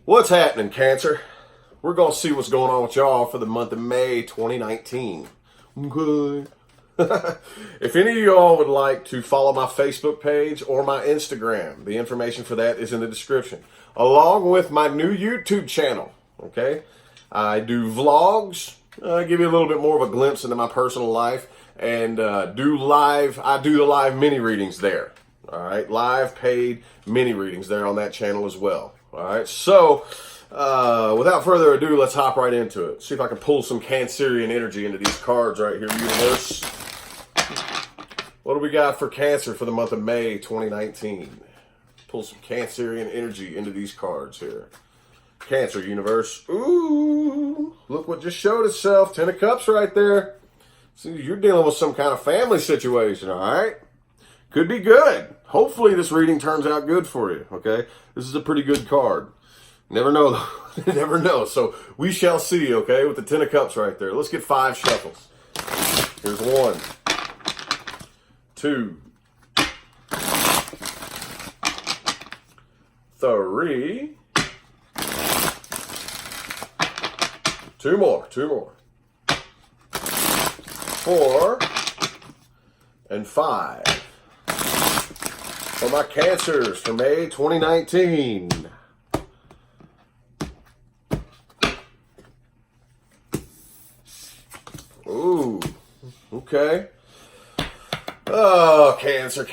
What's happening, Cancer? We're going to see what's going on with y'all for the month of May 2019. Okay. If any of y'all would like to follow my Facebook page or my Instagram, the information for that is in the description, along with my new YouTube channel. Okay, I do vlogs, give you a little bit more of a glimpse into my personal life, and do the live mini readings there. All right, live paid mini readings there on that channel as well. All right, so without further ado, let's hop right into it. See if I can pull some Cancerian energy into these cards right here, universe. What do we got for Cancer for the month of May 2019? Pull some Cancerian energy into these cards here. Cancer, universe. Ooh, look what just showed itself. 10 of Cups right there. See, you're dealing with some kind of family situation, all right? Could be good. Hopefully this reading turns out good for you, okay? This is a pretty good card. Never know, though. Never know. So we shall see, okay, with the 10 of Cups right there. Let's get 5 shuffles. Here's 1, 2, 3. 2 more. 4 and 5. For my Cancers for May 2019. Ooh, okay. Oh, Cancer.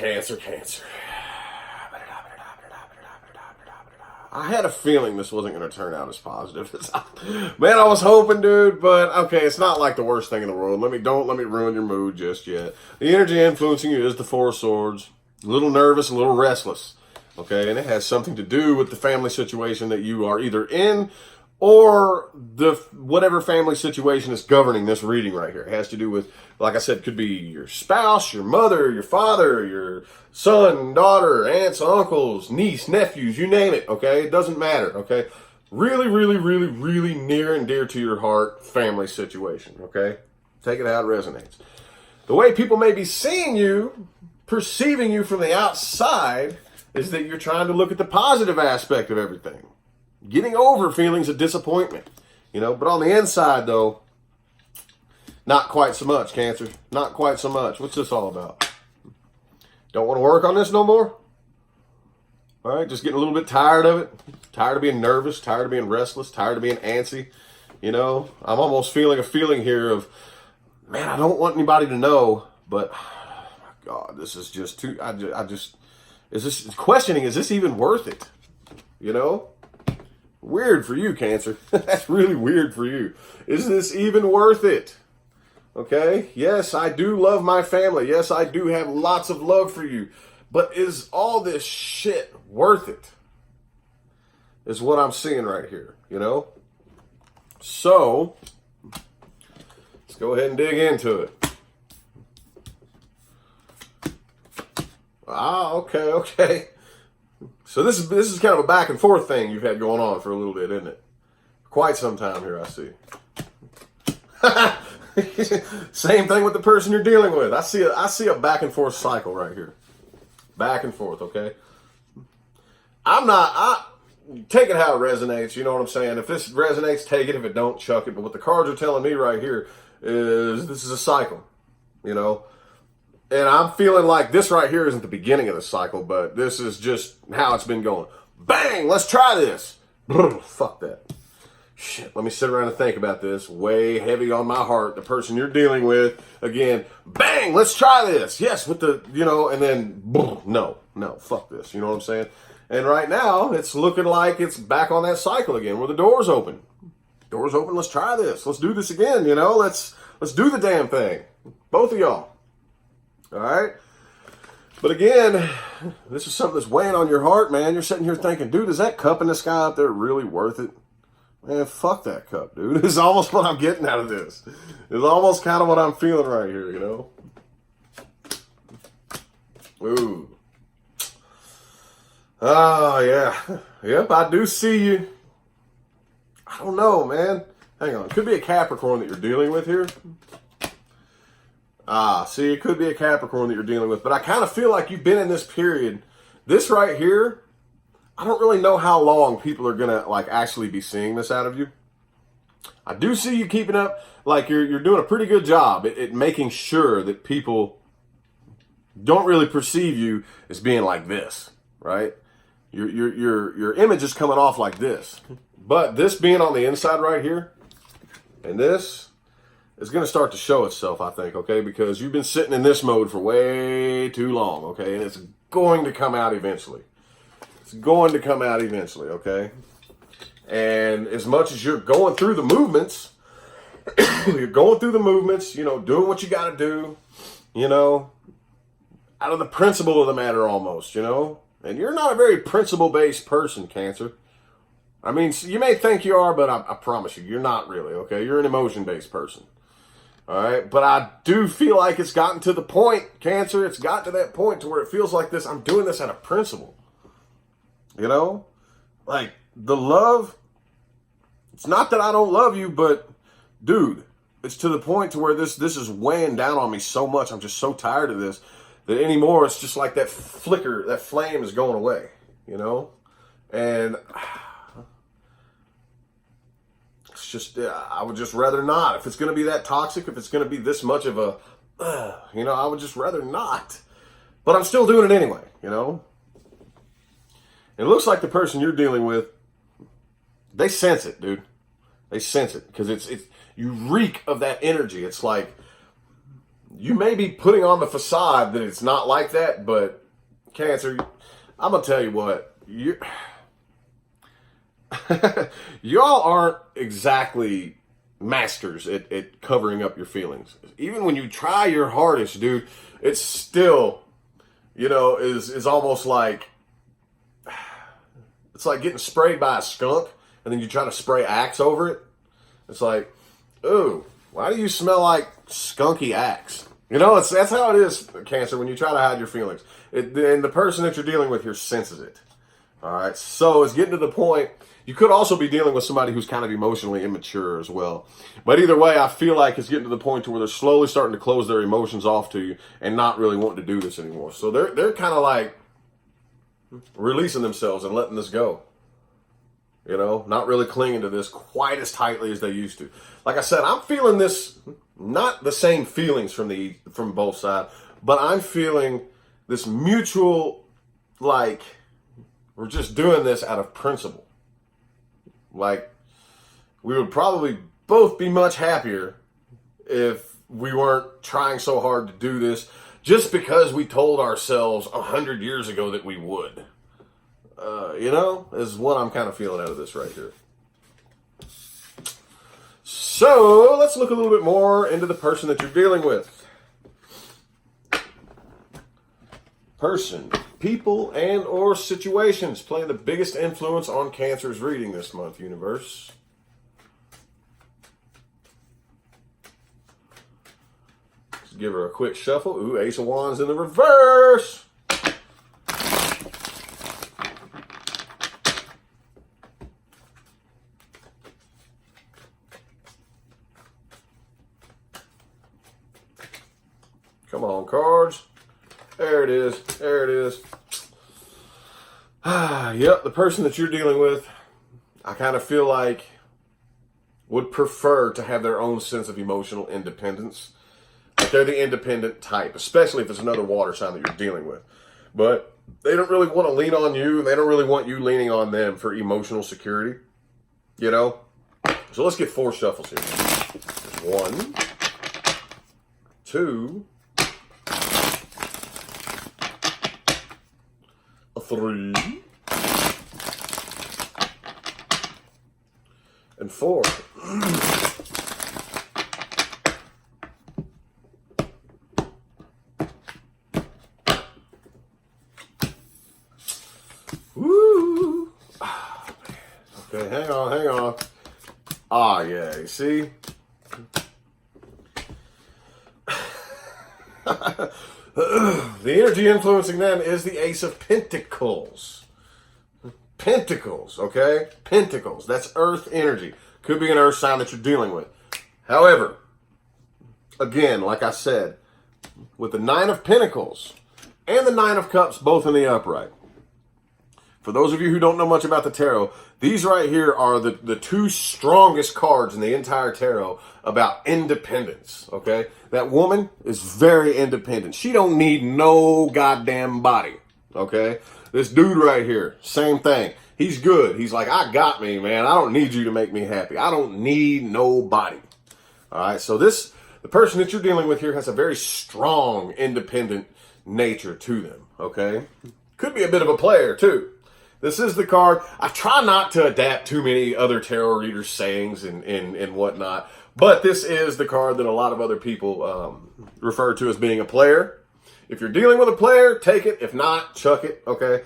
I had a feeling this wasn't going to turn out as positive as man, I was hoping, dude, but okay, it's not like the worst thing in the world. Don't let me ruin your mood just yet. The energy influencing you is the 4 of Swords. A little nervous, a little restless, okay? And it has something to do with the family situation that you are either in or the whatever family situation is governing this reading right here. It has to do with, like I said, could be your spouse, your mother, your father, your son, daughter, aunts, uncles, niece, nephews, you name it, okay? It doesn't matter, okay? Really, really, really, really near and dear to your heart family situation, okay? Take it how it resonates. The way people may be seeing you, perceiving you from the outside, is that you're trying to look at the positive aspect of everything. Getting over feelings of disappointment, but on the inside, though, not quite so much, Cancer. Not quite so much. What's this all about? Don't want to work on this no more? All right, just getting a little bit tired of it. Tired of being nervous, tired of being restless, tired of being antsy. I'm almost feeling a feeling here of, man, I don't want anybody to know, but, oh my God, this is just too, is this even worth it? Weird for you, Cancer. That's really weird for you. Is this even worth it? Okay? Yes, I do love my family. Yes, I do have lots of love for you. But is all this shit worth it? Is what I'm seeing right here, So, let's go ahead and dig into it. Okay. So this is kind of a back and forth thing you've had going on for a little bit, isn't it? Quite some time here, I see. Same thing with the person you're dealing with. I see a back and forth cycle right here. Back and forth, okay? Take it how it resonates, you know what I'm saying? If this resonates, take it. If it don't, chuck it. But what the cards are telling me right here is this is a cycle, And I'm feeling like this right here isn't the beginning of the cycle, but this is just how it's been going. Bang! Let's try this. Fuck that. Shit, let me sit around and think about this. Way heavy on my heart. The person you're dealing with, again, bang! Let's try this. Yes, with the, and then, no, fuck this. You know what I'm saying? And right now, it's looking like it's back on that cycle again, where the door's open. Door's open, let's try this. Let's do this again, Let's do the damn thing. Both of y'all. All right? But again, this is something that's weighing on your heart, man. You're sitting here thinking, dude, is that cup in the sky up there really worth it? Man, fuck that cup, dude. It's almost what I'm getting out of this. It's almost kind of what I'm feeling right here, Ooh. Oh, yeah. Yep, I do see you. I don't know, man. Hang on. It could be a Capricorn that you're dealing with here. See, it could be a Capricorn that you're dealing with, but I kind of feel like you've been in this period. This right here, I don't really know how long people are gonna like actually be seeing this out of you. I do see you keeping up, like you're doing a pretty good job at making sure that people don't really perceive you as being like this, right? Your image is coming off like this. But this being on the inside right here, and this is going to start to show itself, I think, okay? Because you've been sitting in this mode for way too long, okay? And it's going to come out eventually. It's going to come out eventually, okay? And as much as you're going through the movements, you're going through the movements, you know, doing what you got to do, you know, out of the principle of the matter almost, you know? And you're not a very principle-based person, Cancer. I mean, you may think you are, but I promise you, you're not really, okay? You're an emotion-based person, all right? But I do feel like it's gotten to the point, Cancer, it's gotten to that point to where it feels like this, I'm doing this out of principle, you know? Like, the love, it's not that I don't love you, but, dude, it's to the point to where this is weighing down on me so much, I'm just so tired of this, that anymore it's just like that flicker, that flame is going away, you know? And it's just, I would just rather not. If it's going to be that toxic, if it's going to be this much of a, you know, I would just rather not. But I'm still doing it anyway, you know? And it looks like the person you're dealing with, they sense it, dude. They sense it because it's you reek of that energy. It's like, you may be putting on the facade that it's not like that, but Cancer, I'm going to tell you what, y'all aren't exactly masters at covering up your feelings. Even when you try your hardest, dude, it's still, you know, is almost like, it's like getting sprayed by a skunk and then you try to spray Axe over it. It's like, ooh, why do you smell like skunky Axe? You know, that's how it is, Cancer, when you try to hide your feelings. And the person that you're dealing with here senses it. All right, so it's getting to the point. You could also be dealing with somebody who's kind of emotionally immature as well. But either way, I feel like it's getting to the point to where they're slowly starting to close their emotions off to you and not really wanting to do this anymore. So they're kind of like releasing themselves and letting this go. You know, not really clinging to this quite as tightly as they used to. Like I said, I'm feeling this, not the same feelings from both sides, but I'm feeling this mutual, like, we're just doing this out of principle. Like, we would probably both be much happier if we weren't trying so hard to do this just because we told ourselves 100 years ago that we would. You know, is what I'm kind of feeling out of this right here. So, let's look a little bit more into the person that you're dealing with. Person, people, and or situations playing the biggest influence on Cancer's reading this month, universe. Let's give her a quick shuffle. Ooh, Ace of Wands in the reverse. Come on, cards. There it is. There it is. Yep, the person that you're dealing with, I kind of feel like would prefer to have their own sense of emotional independence. Like they're the independent type, especially if it's another water sign that you're dealing with. But they don't really want to lean on you, and they don't really want you leaning on them for emotional security. You know? So let's get 4 shuffles here. 1, 2, 3, and 4. Woo! Okay, hang on. Ah, yeah, you see? The energy influencing them is the Ace of Pentacles. Pentacles, okay? Pentacles. That's earth energy. Could be an earth sign that you're dealing with. However, again, like I said, with the 9 of Pentacles and the 9 of Cups both in the upright, For those of you who don't know much about the tarot, these right here are the two strongest cards in the entire tarot about independence, okay? That woman is very independent. She don't need no goddamn body, okay? This dude right here, same thing. He's good. He's like, I got me, man. I don't need you to make me happy. I don't need nobody. All right, so the person that you're dealing with here has a very strong, independent nature to them, okay? Could be a bit of a player, too. This is the card. I try not to adapt too many other tarot readers' sayings and whatnot, but this is the card that a lot of other people refer to as being a player. If you're dealing with a player, take it. If not, chuck it, okay?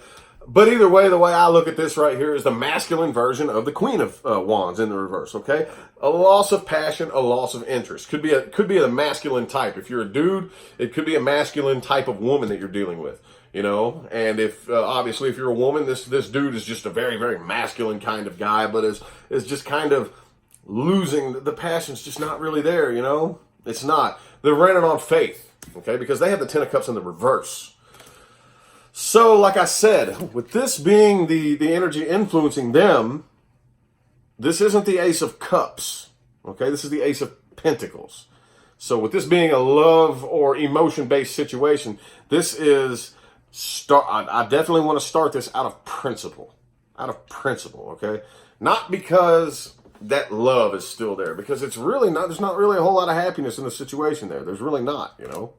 But either way, the way I look at this right here is the masculine version of the Queen of Wands in the reverse, okay? A loss of passion, a loss of interest. Could be a masculine type. If you're a dude, it could be a masculine type of woman that you're dealing with. You know, and if obviously if you're a woman, this dude is just a very, very masculine kind of guy, but is just kind of losing the passion's just not really there. You know, it's not. They're running on faith, okay, because they have the Ten of Cups in the reverse. So, like I said, with this being the energy influencing them, this isn't the Ace of Cups, okay. This is the Ace of Pentacles. So, with this being a love or emotion-based situation, this is. I definitely want to start this out of principle. Okay? Not because that love is still there, because it's really not, there's not really a whole lot of happiness in the situation there. There's really not, you know?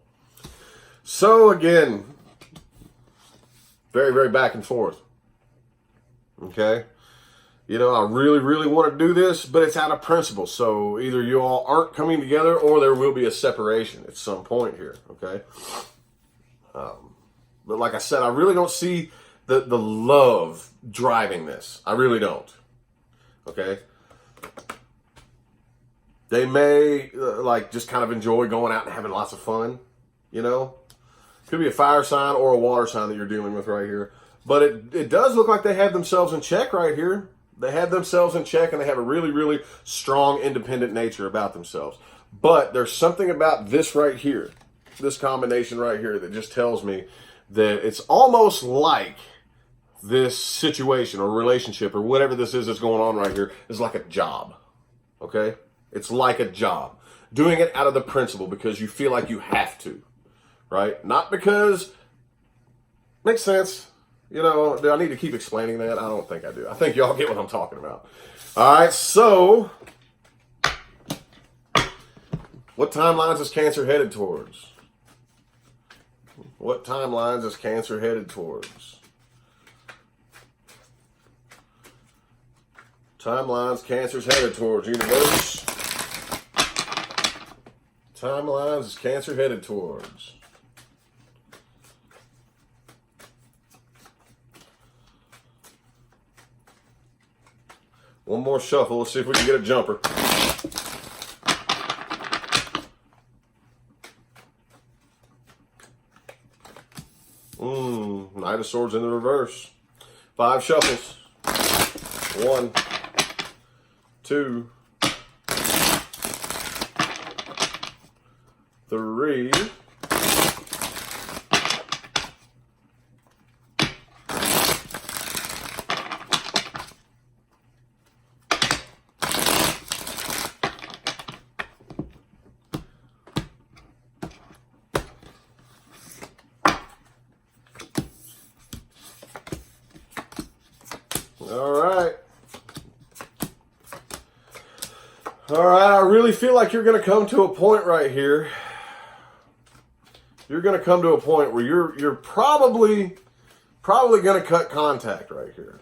So, again, very, very back and forth. Okay? You know, I really, really want to do this, but it's out of principle. So, either you all aren't coming together or there will be a separation at some point here, okay? But like I said, I really don't see the love driving this. I really don't. Okay? They may, like, just kind of enjoy going out and having lots of fun, you know? Could be a fire sign or a water sign that you're dealing with right here. But it does look like they have themselves in check right here. They have themselves in check, and they have a really, really strong, independent nature about themselves. But there's something about this right here, this combination right here, that just tells me that it's almost like this situation or relationship or whatever this is that's going on right here is like a job, okay? It's like a job. Doing it out of the principle because you feel like you have to, right? Not because, makes sense. You know, do I need to keep explaining that? I don't think I do. I think y'all get what I'm talking about. All right, so what timelines is Cancer headed towards? What timelines is Cancer headed towards? Timelines Cancer's headed towards, universe. Timelines is Cancer headed towards. One more shuffle. Let's see if we can get a jumper. Knight of Swords in the reverse. 5 shuffles. 1, 2, 3. All right, I really feel like you're going to come to a point right here. You're going to come to a point where you're probably going to cut contact right here.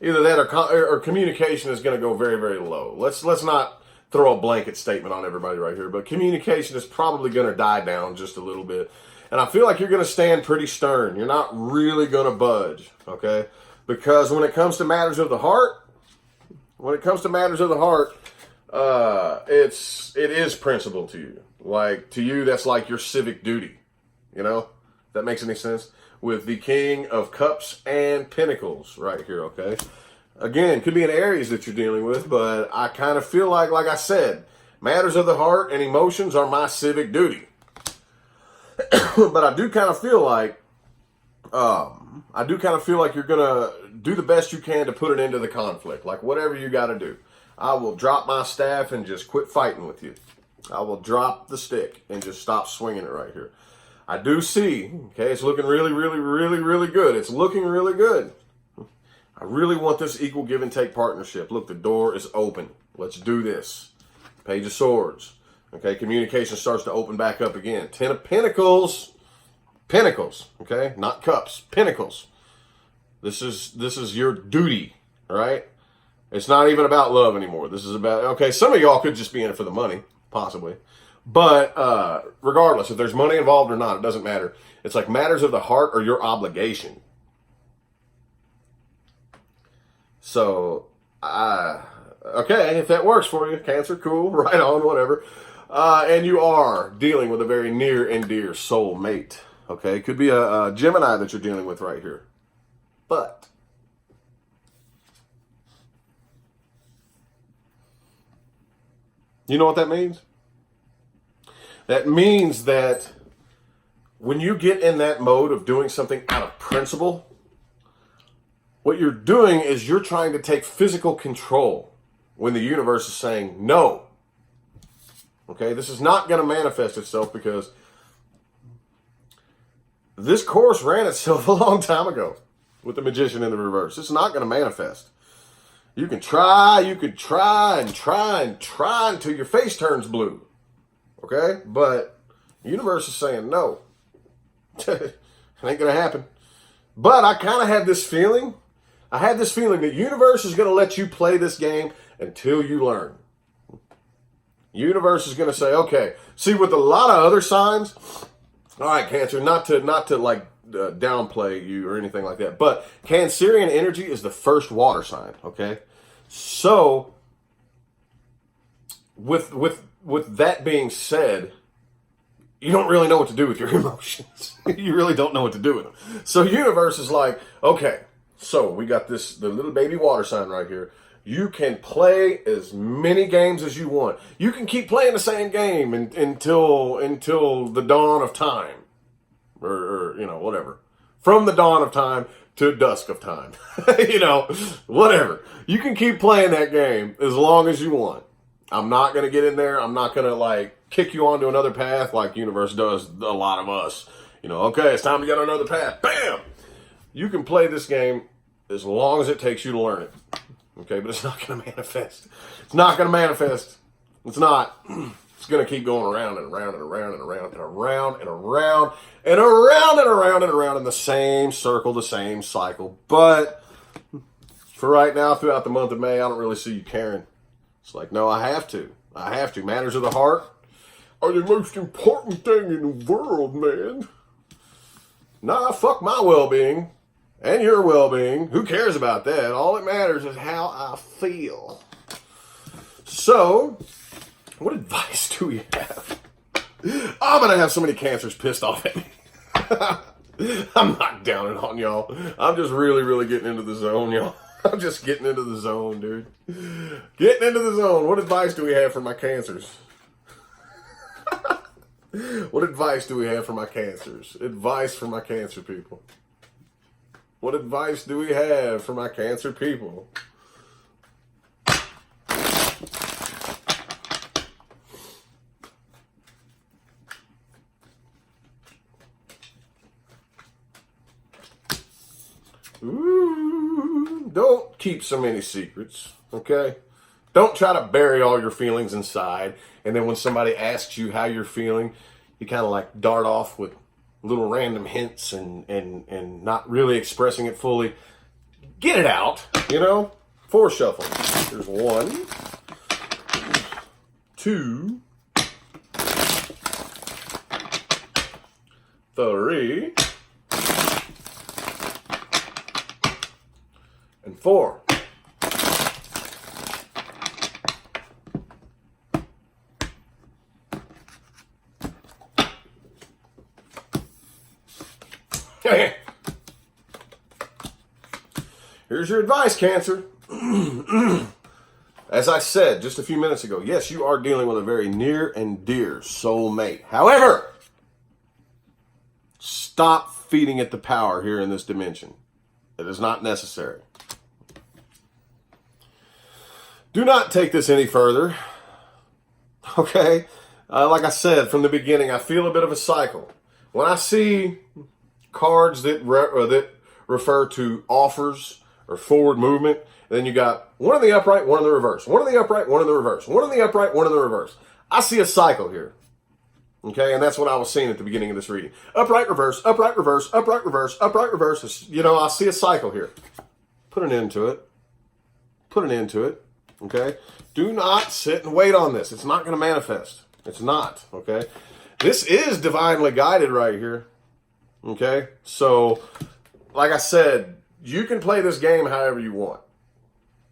Either that or communication is going to go very, very low. Let's not throw a blanket statement on everybody right here, but communication is probably going to die down just a little bit. And I feel like you're going to stand pretty stern. You're not really going to budge, okay? Because when it comes to matters of the heart, it is principle to you. Like, to you, that's like your civic duty. You know? If that makes any sense? With the King of Cups and Pentacles right here, okay? Again, could be an Aries that you're dealing with, but I kind of feel like I said, matters of the heart and emotions are my civic duty. But I do kind of feel like I do kind of feel like you're going to do the best you can to put an end to the conflict. Like, whatever you got to do. I will drop my staff and just quit fighting with you. I will drop the stick and just stop swinging it right here. I do see, okay, it's looking really, really, really, really good. It's looking really good. I really want this equal give and take partnership. Look, the door is open. Let's do this. Page of Swords. Okay, communication starts to open back up again. Ten of Pentacles. Pentacles, okay? Not cups. Pentacles. This is your duty, all right? It's not even about love anymore. This is about, okay, some of y'all could just be in it for the money, possibly. But regardless, if there's money involved or not, it doesn't matter. It's like matters of the heart or your obligation. So, okay, if that works for you, Cancer, cool, right on, whatever. And you are dealing with a very near and dear soul mate. Okay, could be a Gemini that you're dealing with right here. But you know what that means? That means that when you get in that mode of doing something out of principle, what you're doing is you're trying to take physical control when the universe is saying no. Okay, this is not going to manifest itself because this course ran itself a long time ago with the Magician in the reverse. It's not going to manifest. You can try and try until your face turns blue. Okay? But the universe is saying no. It ain't going to happen. But I kind of had this feeling. I had this feeling that the universe is going to let you play this game until you learn. Universe is going to say, okay. See, with a lot of other signs, all right, Cancer, not to like downplay you or anything like that, but Cancerian energy is the first water sign, okay? So, with that being said, you don't really know what to do with your emotions. You really don't know what to do with them. So, universe is like, okay, so we got the little baby water sign right here. You can play as many games as you want. You can keep playing the same game until the dawn of time. Or, you know, whatever. From the dawn of time to dusk of time. You know, whatever. You can keep playing that game as long as you want. I'm not going to get in there. I'm not going to, like, kick you onto another path like universe does a lot of us. You know, okay, it's time to get on another path. Bam! You can play this game as long as it takes you to learn it. Okay, but it's not going to manifest. It's not going to manifest. It's not. It's going to keep going around and around and around and around and around and around and around and around and around in the same circle, the same cycle. But for right now, throughout the month of May, I don't really see you caring. It's like, no, I have to. I have to. Matters of the heart are the most important thing in the world, man. Nah, fuck my well-being. And your well-being. Who cares about that? All that matters is how I feel. So, what advice do we have? I'm going to have so many Cancers pissed off at me. I'm not downing on y'all. I'm just really, really getting into the zone, y'all. I'm just getting into the zone, dude. Getting into the zone. What advice do we have for my Cancers? What advice do we have for my Cancers? Advice for my Cancer people. What advice do we have for my Cancer people? Ooh, don't keep so many secrets, okay? Don't try to bury all your feelings inside, and then when somebody asks you how you're feeling, you kind of like dart off with little random hints and not really expressing it fully. Get it out, you know? 4 shuffle. There's 1, 2, 3, and 4. Here's your advice, Cancer. As I said just a few minutes ago, yes, you are dealing with a very near and dear soulmate. However, stop feeding it the power here in this dimension. It is not necessary. Do not take this any further. Okay? Like I said from the beginning, I feel a bit of a cycle. When I see cards that refer to offers or forward movement, then you got one in the upright, one in the reverse. One in the upright, one in the reverse. One in the upright, one in the reverse. I see a cycle here. Okay, and that's what I was seeing at the beginning of this reading. Upright, reverse, upright, reverse, upright, reverse, upright, reverse. You know, I see a cycle here. Put an end to it. Put an end to it. Okay? Do not sit and wait on this. It's not going to manifest. It's not. Okay? This is divinely guided right here. Okay? So, like I said, you can play this game however you want.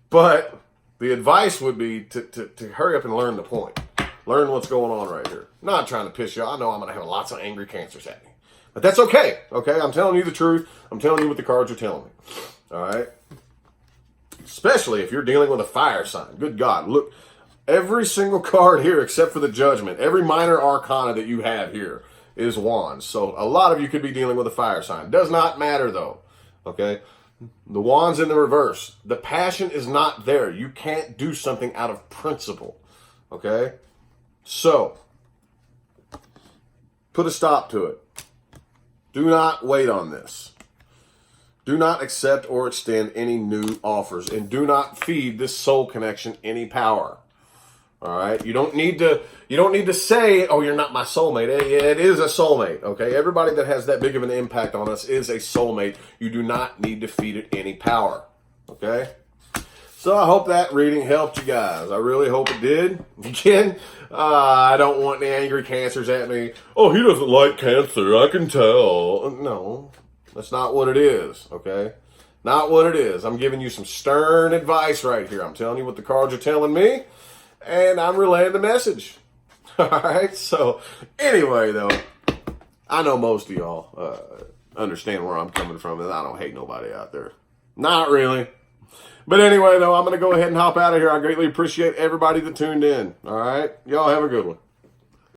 But the advice would be to hurry up and learn the point. Learn what's going on right here. Not trying to piss you off. I know I'm going to have lots of angry cancers at me. But that's okay. Okay? I'm telling you the truth. I'm telling you what the cards are telling me. All right? Especially if you're dealing with a fire sign. Good God. Look, every single card here except for the Judgment, every minor arcana that you have here is wands. So a lot of you could be dealing with a fire sign. Does not matter though. Okay? The wands in the reverse. The passion is not there. You can't do something out of principle. Okay? So, put a stop to it. Do not wait on this. Do not accept or extend any new offers. And do not feed this soul connection any power. All right? You don't need to say, oh, you're not my soulmate. It is a soulmate. Okay? Everybody that has that big of an impact on us is a soulmate. You do not need to feed it any power. Okay? So I hope that reading helped you guys. I really hope it did. Again, I don't want any angry cancers at me. Oh, he doesn't like Cancer. I can tell. No, that's not what it is, okay? Not what it is. I'm giving you some stern advice right here. I'm telling you what the cards are telling me, and I'm relaying the message. All right? So anyway, though, I know most of y'all understand where I'm coming from, and I don't hate nobody out there. Not really. But anyway, though, I'm going to go ahead and hop out of here. I greatly appreciate everybody that tuned in. All right? Y'all have a good one.